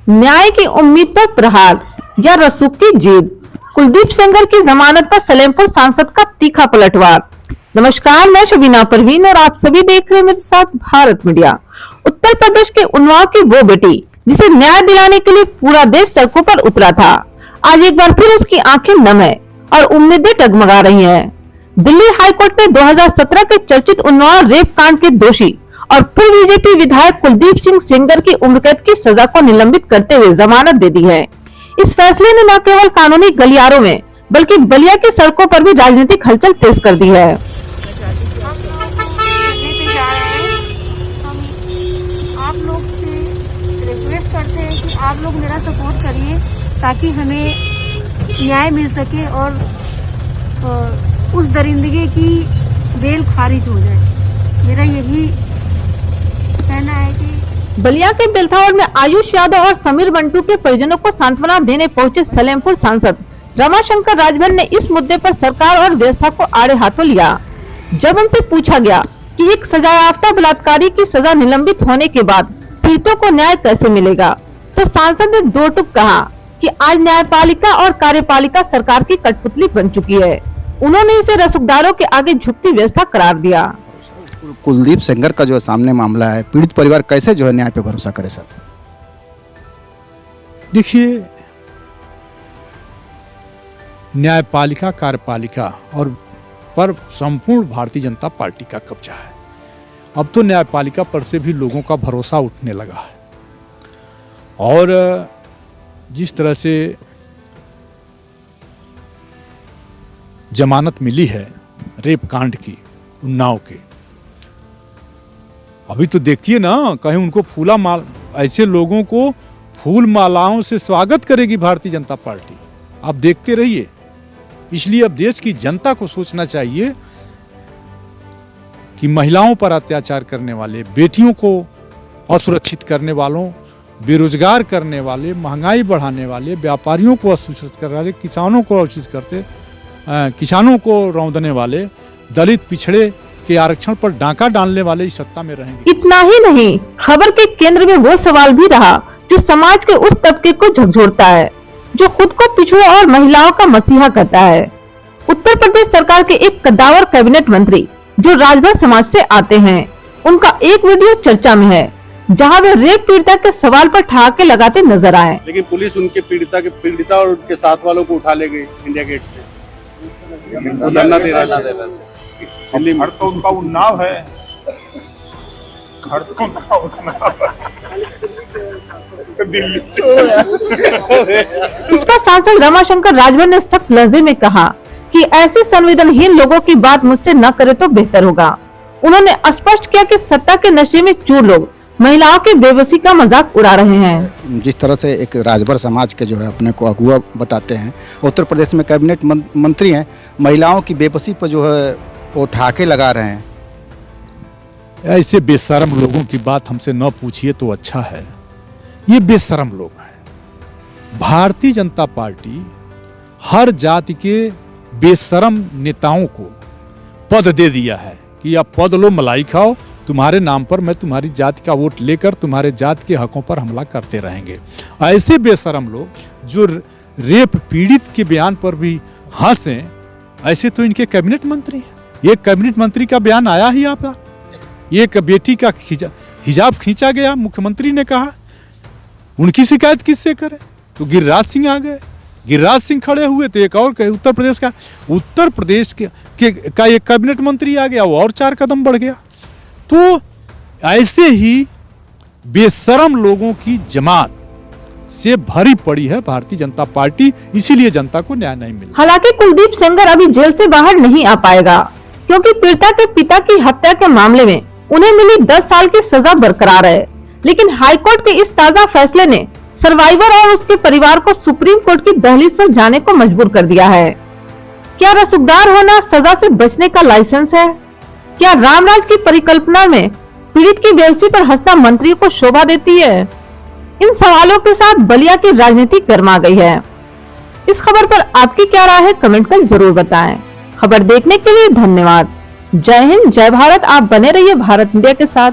न्याय की उम्मीद पर प्रहार या रसूख की जीत। कुलदीप सेंगर की जमानत पर सलेमपुर सांसद का तीखा पलटवार। नमस्कार, मैं शबीना परवीन और आप सभी देख रहे हैं मेरे साथ भारत मीडिया। उत्तर प्रदेश के उन्नाव की वो बेटी जिसे न्याय दिलाने के लिए पूरा देश सड़कों पर उतरा था, आज एक बार फिर उसकी आंखें नम है और उम्मीदें डगमगा रही हैं। दिल्ली हाईकोर्ट ने 2017 के चर्चित उन्नाव रेप कांड के दोषी और पूर्व बीजेपी विधायक कुलदीप सिंह सेंगर की उम्रकैद की सजा को निलंबित करते हुए जमानत दे दी है। इस फैसले ने न केवल कानूनी गलियारों में बल्कि बलिया की सड़कों पर भी राजनीतिक हलचल तेज कर दी है। आप लोग से रिक्वेस्ट करते हैं कि आप लोग मेरा सपोर्ट करिए ताकि हमें न्याय मिल सके और उस दरिंदगी की बेल खारिज हो जाए। मेरा यही कहना है कि बलिया के बेलथावड़ में आयुष यादव और समीर मंटू के परिजनों को सांत्वना देने पहुंचे सलेमपुर सांसद रमाशंकर राजभर ने इस मुद्दे पर सरकार और व्यवस्था को आड़े हाथों लिया। जब उनसे पूछा गया कि एक सजायाफ्ता बलात्कारी की सजा निलंबित होने के बाद पीड़ितों को न्याय कैसे मिलेगा, तो सांसद ने दो टूक कहा कि आज न्यायपालिका और कार्यपालिका सरकार की कठपुतली बन चुकी है। उन्होंने इसे रसूखदारों के आगे झुकती व्यवस्था करार दिया। कुलदीप सेंगर का जो सामने मामला है, पीड़ित परिवार कैसे जो है न्याय पे भरोसा करे सर? देखिए, न्यायपालिका कार्यपालिका और पर संपूर्ण भारतीय जनता पार्टी का कब्जा है। अब तो न्यायपालिका पर से भी लोगों का भरोसा उठने लगा है और जिस तरह से जमानत मिली है रेप कांड की उन्नाव के, अभी तो देखिए ना, कहीं उनको ऐसे लोगों को फूल मालाओं से स्वागत करेगी भारतीय जनता पार्टी। आप देखते रहिए। इसलिए अब देश की जनता को सोचना चाहिए कि महिलाओं पर अत्याचार करने वाले, बेटियों को असुरक्षित करने वालों, बेरोजगार करने वाले, महंगाई बढ़ाने वाले, व्यापारियों को असुरक्षित करने वाले, किसानों को असुरक्षित करते, किसानों को रौंदने वाले, दलित पिछड़े के आरक्षण पर डांका डालने वाले इस सत्ता में रहेंगे। इतना ही नहीं, खबर के केंद्र में वो सवाल भी रहा जो समाज के उस तबके को झकझोरता है जो खुद को पिछड़ों और महिलाओं का मसीहा कहता है। उत्तर प्रदेश सरकार के एक कद्दावर कैबिनेट मंत्री जो राजभर समाज से आते हैं, उनका एक वीडियो चर्चा में है जहां वे रेप पीड़िता के सवाल पर ठहाके लगाते नजर आए। लेकिन पुलिस उनके पीड़िता और उनके साथ वालों को उठा ले गई इंडिया गेट से। वो धरना दे रहा था दिल्ली में। तो उनका उन्नाव है, घर तो उनका उन्नाव दिल्ली से। इस पर सांसद रमाशंकर राजभर ने सख्त लहजे में कहा कि ऐसे संवेदनहीन लोगों की बात मुझसे न करे तो बेहतर होगा। उन्होंने स्पष्ट किया कि सत्ता के नशे में चूर लोग महिलाओं की बेबसी का मजाक उड़ा रहे हैं। जिस तरह से एक राजभर समाज के जो है अपने को अगुआ बताते हैं, उत्तर प्रदेश में कैबिनेट मंत्री हैं, महिलाओं की बेबसी पर जो है वो ठाके लगा रहे हैं। ऐसे बेशरम लोगों की बात हमसे न पूछिए तो अच्छा है। ये बेशरम लोग हैं। भारतीय जनता पार्टी हर जाति के बेशरम नेताओं को पद दे दिया है कि आप पद लो, मलाई खाओ, तुम्हारे नाम पर मैं तुम्हारी जाति का वोट लेकर तुम्हारे जाति के हकों पर हमला करते रहेंगे। ऐसे बेशरम लोग जो रेप पीड़ित के बयान पर भी हंसे, ऐसे तो इनके कैबिनेट मंत्री हैं। एक कैबिनेट मंत्री का बयान आया ही आपका, एक बेटी का हिजाब खींचा गया, मुख्यमंत्री ने कहा। उनकी शिकायत किससे करें? तो गिरिराज सिंह आ गए, गिरिराज सिंह खड़े हुए तो एक और उत्तर प्रदेश का एक कैबिनेट मंत्री आ गया, वो और 4 कदम बढ़ गया। तो ऐसे ही बेशरम लोगों की जमात से भरी पड़ी है भारतीय जनता पार्टी, इसीलिए जनता को न्याय नहीं मिला। हालांकि कुलदीप सेंगर अभी जेल से बाहर नहीं आ पाएगा क्योंकि पीड़िता के पिता की हत्या के मामले में उन्हें मिली 10 साल की सजा बरकरार है। लेकिन हाईकोर्ट के इस ताजा फैसले ने सर्वाइवर और उसके परिवार को सुप्रीम कोर्ट की दहलीज पर जाने को मजबूर कर दिया है। क्या रसूखदार होना सजा से बचने का लाइसेंस है? क्या रामराज की परिकल्पना में पीड़ित की बेबसी पर हंसना मंत्रियों को शोभा देती है? इन सवालों के साथ बलिया की राजनीति गर्मा गई है। इस खबर पर आपकी क्या राय है, कमेंट कर जरूर बताएं। खबर देखने के लिए धन्यवाद। जय हिंद, जय भारत। आप बने रहिए भारत मीडिया के साथ।